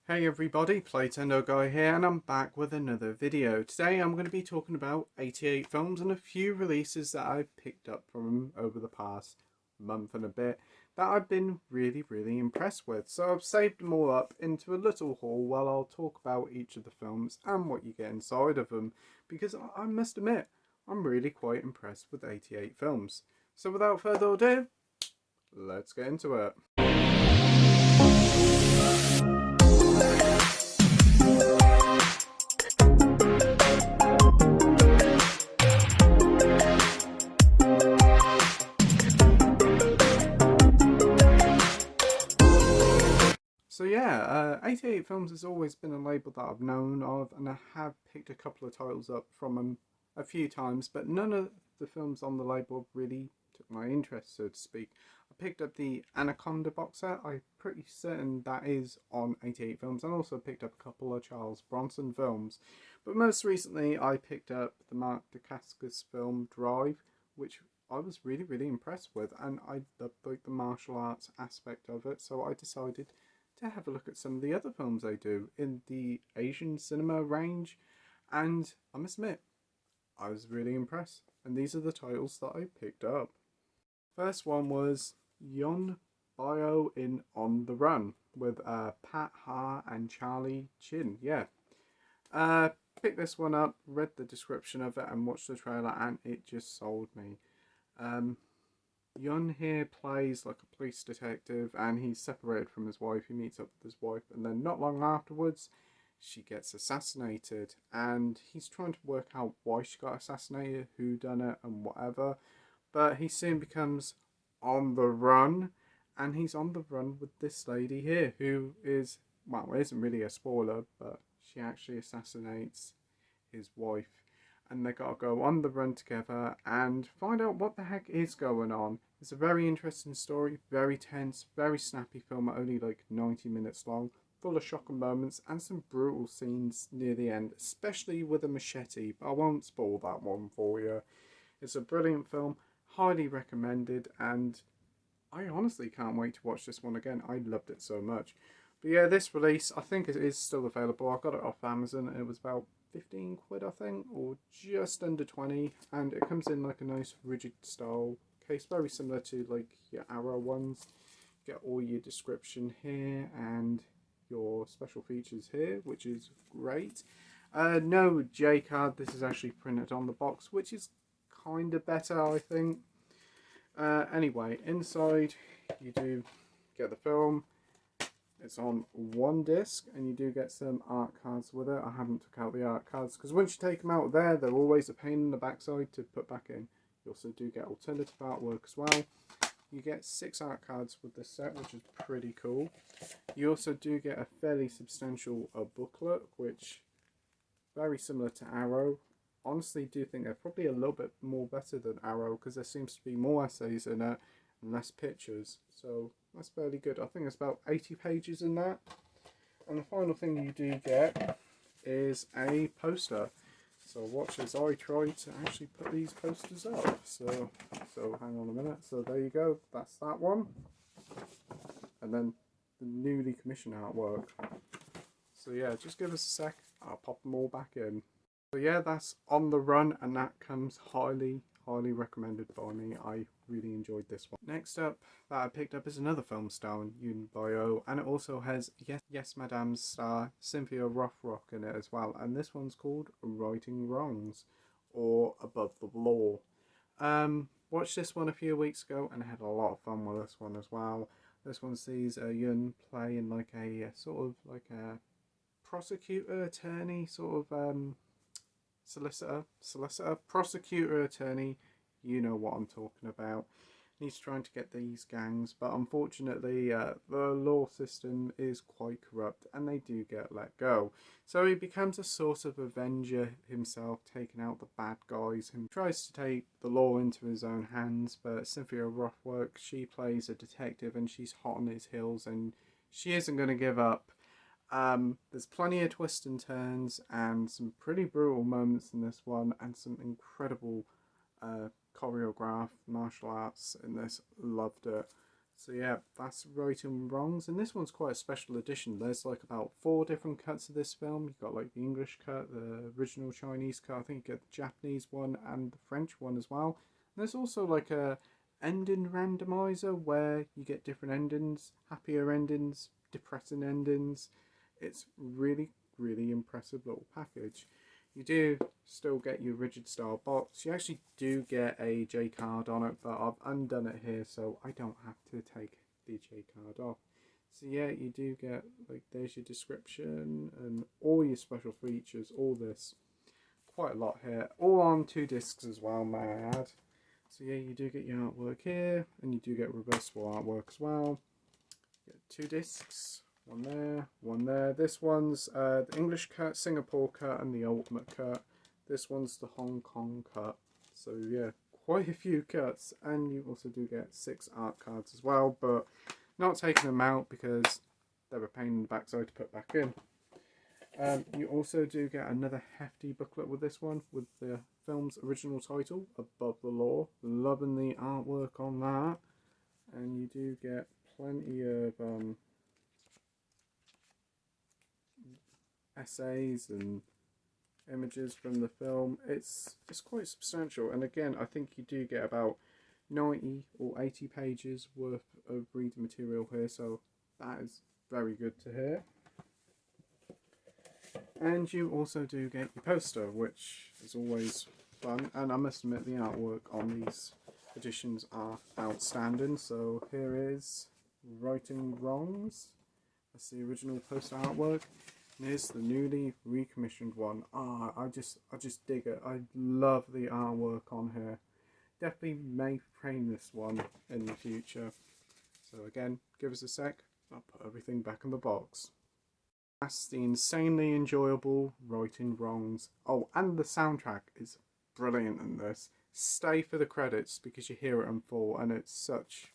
Hey everybody, Playtendoguy here, and I'm back with another video. Today I'm going to be talking about 88 films and a few releases that I've picked up from them over the past month and a bit that I've been really impressed with. So I've saved them all up into a little haul while I'll talk about each of the films and what you get inside of them, because I must admit, I'm really quite impressed with 88 films. So without further ado, let's get into it. So yeah, 88 Films has always been a label that I've known of, and I have picked a couple of titles up from them a few times, but none of the films on the label really took my interest, so to speak. I picked up the Anaconda box set. I'm pretty certain that is on 88 Films, and also picked up a couple of Charles Bronson films. But most recently, I picked up the Mark Dacascos film Drive, which I was really impressed with, and I loved like the martial arts aspect of it, so I decided to have a look at some of the other films they do in the Asian cinema range, and I must admit, I was really impressed, and these are the titles that I picked up. First one was Yon Bio in On the Run with Pat Ha and Charlie Chin. Yeah, picked this one up, read the description of it, and watched the trailer, and it just sold me. Yun here plays like a police detective, and he's separated from his wife. He meets up with his wife, and then not long afterwards she gets assassinated, and he's trying to work out why she got assassinated, who done it, and whatever. But he soon becomes on the run, and he's on the run with this lady here, who is, well, it isn't really a spoiler, but she actually assassinates his wife, and they gotta go on the run together and find out what the heck is going on. It's a very interesting story, very tense, very snappy film, only like 90 minutes long, full of shocking moments and some brutal scenes near the end, especially with a machete, but I won't spoil that one for you. It's a brilliant film, highly recommended, and I honestly can't wait to watch this one again. I loved it so much. But yeah, this release, I think it is still available. I got it off Amazon, and it was about 15 quid, I think, or just under 20, and it comes in like a nice rigid style case, very similar to like your Arrow ones. Get all your description here and your special features here, which is great. No J card, this is actually printed on the box, which is kind of better, I think. Anyway, inside you do get the film. It's on one disc, and you do get some art cards with it. I haven't took out the art cards because once you take them out there, they're always a pain in the backside to put back in. You also do get alternative artwork as well. You get 6 art cards with this set, which is pretty cool. You also do get a fairly substantial booklet, which very similar to Arrow. Honestly, do think they're probably a little bit more better than Arrow because there seems to be more essays in it and less pictures. So that's fairly good. I think it's about 80 pages in that. And the final thing you do get is a poster. So watch as I try to actually put these posters up. So hang on a minute. So there you go. That's that one. And then the newly commissioned artwork. So yeah, just give us a sec. I'll pop them all back in. So yeah, that's On the Run, and that comes highly recommended by me. I really enjoyed this one. Next up that I picked up is another film starring Yoon Bio, and it also has Yes Madame's star Cynthia Rothrock in it as well, and this one's called Righting Wrongs, or Above the Law. Watched this one a few weeks ago, and I had a lot of fun with this one as well. This one sees Yoon play in like a sort of like a prosecutor, attorney, sort of solicitor, prosecutor, attorney, you know what I'm talking about. He's trying to get these gangs, but unfortunately the law system is quite corrupt and they do get let go. So he becomes a sort of avenger himself, taking out the bad guys, and tries to take the law into his own hands. But Cynthia Rothrock, she plays a detective, and she's hot on his heels, and she isn't going to give up. There's plenty of twists and turns and some pretty brutal moments in this one, and some incredible choreographed martial arts in this. Loved it. So yeah, that's Right and Wrongs, and this one's quite a special edition. There's like about 4 different cuts of this film. You've got like the English cut, the original Chinese cut, I think you get the Japanese one and the French one as well. And there's also like a ending randomizer where you get different endings, happier endings, depressing endings. It's really impressive little package. You do still get your rigid style box. You actually do get a J card on it, but I've undone it here so I don't have to take the J card off. So yeah, you do get, like, there's your description and all your special features, all this. Quite a lot here. All on 2 discs as well, may I add. So yeah, you do get your artwork here, and you do get reversible artwork as well. You get 2 discs. One there, one there. This one's the English cut, Singapore cut, and the Ultimate cut. This one's the Hong Kong cut. So yeah, quite a few cuts. And you also do get 6 art cards as well, but not taking them out because they're a pain in the backside to put back in. You also do get another hefty booklet with this one, with the film's original title, Above the Law. Loving the artwork on that. And you do get plenty of essays and images from the film. It's quite substantial, and again, I think you do get about 90 or 80 pages worth of reading material here, so that is very good to hear. And you also do get your poster, which is always fun, and I must admit the artwork on these editions are outstanding. So here is Right and Wrongs. That's the original poster artwork. And here's the newly recommissioned one. I just dig it. I love the artwork on here. Definitely may frame this one in the future. So again, give us a sec. I'll put everything back in the box. That's the insanely enjoyable Right and Wrongs. Oh, and the soundtrack is brilliant in this. Stay for the credits because you hear it in full, and it's such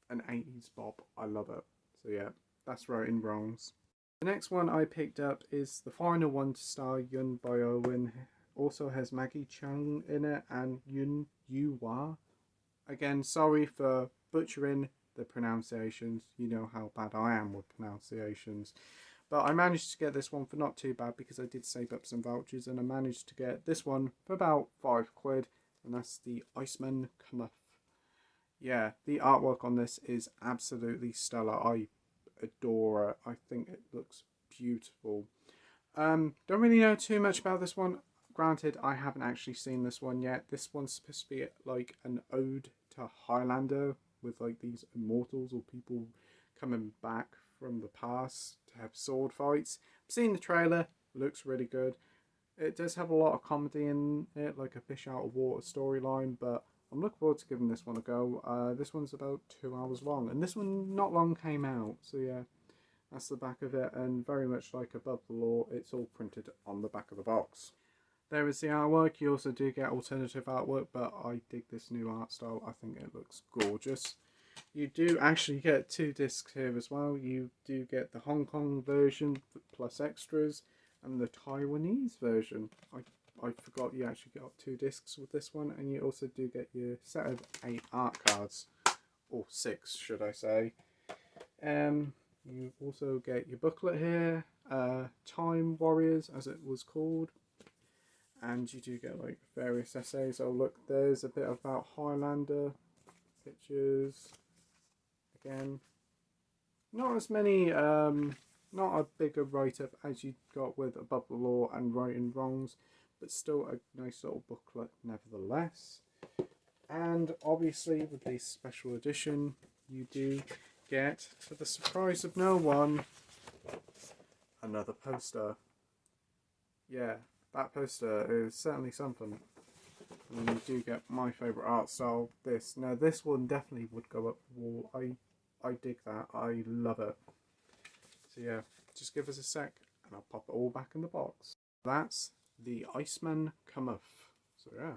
an 80s bop. I love it. So yeah, that's Right and Wrongs. The next one I picked up is the final one to star Yun Bio-in. Also has Maggie Chung in it and Yun Yu-Hwa. Again, sorry for butchering the pronunciations. You know how bad I am with pronunciations. But I managed to get this one for not too bad because I did save up some vouchers, and I managed to get this one for about £5, and that's the Iceman Cometh. Yeah, the artwork on this is absolutely stellar. I adore it. I think it looks beautiful. Don't really know too much about this one. Granted, I haven't actually seen this one yet. This one's supposed to be like an ode to Highlander, with like these immortals or people coming back from the past to have sword fights. I've seen the trailer. Looks really good. It does have a lot of comedy in it, like a fish out of water storyline, but I'm looking forward to giving this one a go. This one's about 2 hours long, and this one not long came out, so yeah, that's the back of it, and very much like Above the Law, it's all printed on the back of the box. There is the artwork. You also do get alternative artwork, but I dig this new art style. I think it looks gorgeous. You do actually get 2 discs here as well. You do get the Hong Kong version plus extras, and the Taiwanese version. I forgot you actually got 2 discs with this one, and you also do get your set of 8 art cards, or 6 should I say. You also get your booklet here, Time Warriors as it was called, and you do get like various essays. Oh look, there's a bit about Highlander, pictures, again, not as many, not a bigger write-up as you got with Above the Law and Right and Wrongs, but still a nice little booklet nevertheless. And obviously with this special edition, you do get, to the surprise of no one, another poster. Yeah, that poster is certainly something. And you do get my favourite art style, this. Now this one definitely would go up the wall. I dig that. I love it. So yeah, just give us a sec and I'll pop it all back in the box. That's the Iceman Cometh. So yeah,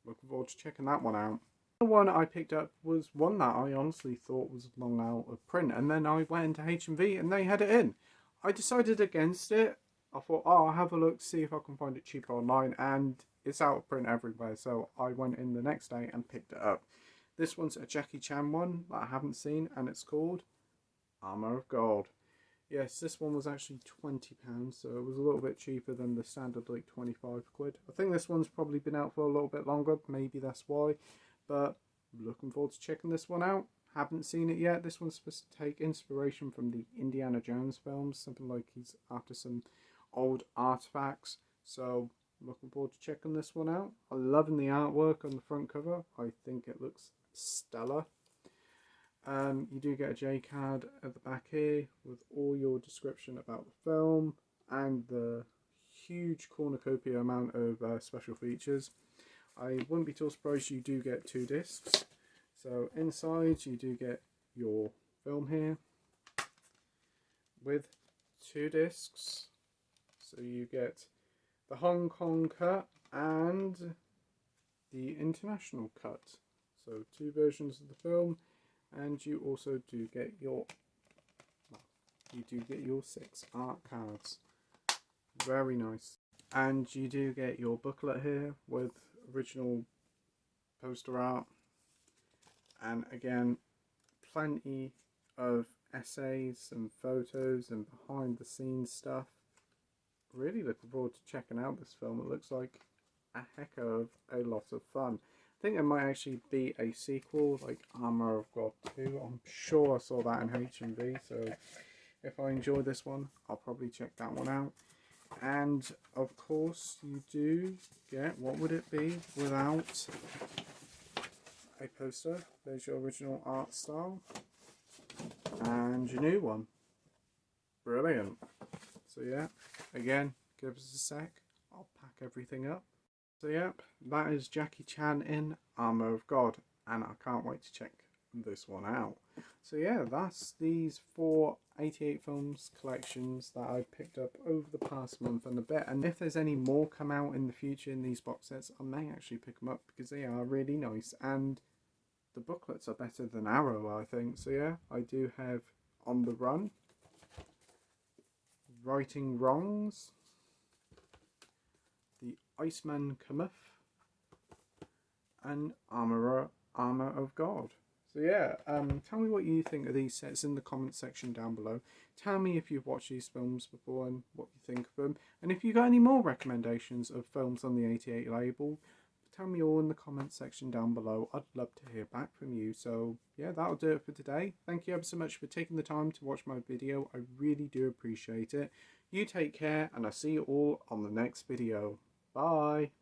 looking forward to checking that one out. The one I picked up was one that I honestly thought was long out of print, and then I went into H&V and they had it in. I decided against it. I thought, oh, I'll have a look to see if I can find it cheaper online, and it's out of print everywhere, so I went in the next day and picked it up. This one's a Jackie Chan one that I haven't seen, and it's called Armour of God. Yes, this one was actually £20, so it was a little bit cheaper than the standard like 25 quid. I think this one's probably been out for a little bit longer, maybe that's why. But looking forward to checking this one out. Haven't seen it yet. This one's supposed to take inspiration from the Indiana Jones films, something like he's after some old artifacts. So looking forward to checking this one out. I'm loving the artwork on the front cover. I think it looks stellar. You do get a J card at the back here with all your description about the film and the huge cornucopia amount of special features. I wouldn't be too surprised you do get 2 discs. So inside you do get your film here with 2 discs. So you get the Hong Kong cut and the international cut. So 2 versions of the film. And you also do get your 6 art cards. Very nice. And you do get your booklet here with original poster art. And again, plenty of essays and photos and behind the scenes stuff. Really looking forward to checking out this film. It looks like a heck of a lot of fun. I think there might actually be a sequel, like Armour of God 2. I'm sure I saw that in HMV, so if I enjoy this one, I'll probably check that one out. And of course, you do get, what would it be without a poster? There's your original art style and your new one. Brilliant. So yeah, again, give us a sec. I'll pack everything up. So yep, that is Jackie Chan in Armour of God, and I can't wait to check this one out. So yeah, that's these 4 88 films collections that I picked up over the past month and a bit. And if there's any more come out in the future in these box sets, I may actually pick them up because they are really nice, and the booklets are better than Arrow, I think. So yeah, I do have On the Run, Righting Wrongs, the Iceman Cometh, and Armour of God. So yeah, tell me what you think of these sets in the comment section down below. Tell me if you've watched these films before and what you think of them. And if you've got any more recommendations of films on the 88 label, tell me all in the comment section down below. I'd love to hear back from you. So yeah, that'll do it for today. Thank you ever so much for taking the time to watch my video. I really do appreciate it. You take care, and I'll see you all on the next video. Bye.